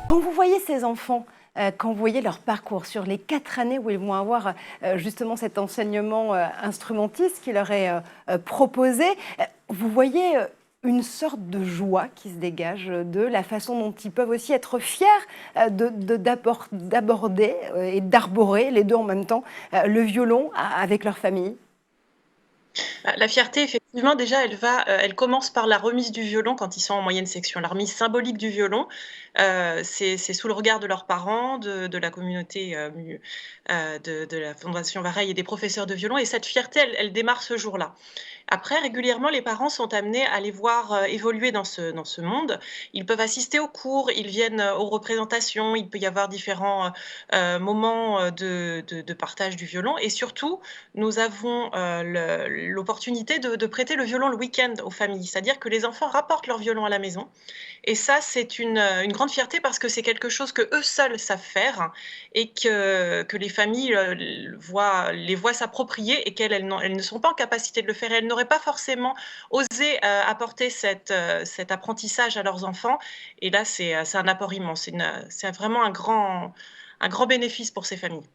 Quand vous voyez ces enfants, quand vous voyez leur parcours sur les 4 années où ils vont avoir, justement cet enseignement, instrumentiste qui leur est, proposé, vous voyez, une sorte de joie qui se dégage, de la façon dont ils peuvent aussi être fiers, d'aborder, et d'arborer les 2 en même temps, le violon a avec leur famille? La fierté, effectivement, déjà, elle commence par la remise du violon quand ils sont en moyenne section. La remise symbolique du violon, c'est sous le regard de leurs parents, de la communauté, de la Fondation Vareille et des professeurs de violon et cette fierté, elle démarre ce jour-là. Après, régulièrement, les parents sont amenés à les voir, évoluer dans ce monde. Ils peuvent assister aux cours, ils viennent, aux représentations, il peut y avoir différents, moments, de partage du violon et surtout, nous avons, l'opportunité de prêter le violon le week-end aux familles. C'est-à-dire que les enfants rapportent leur violon à la maison et ça, c'est une grande fierté parce que c'est quelque chose qu'eux seuls savent faire et que les familles, les voient s'approprier et elles ne sont pas en capacité de le faire. Elles n'auraient pas forcément osé, apporter cet apprentissage à leurs enfants et là, c'est un apport immense. C'est vraiment un grand bénéfice pour ces familles.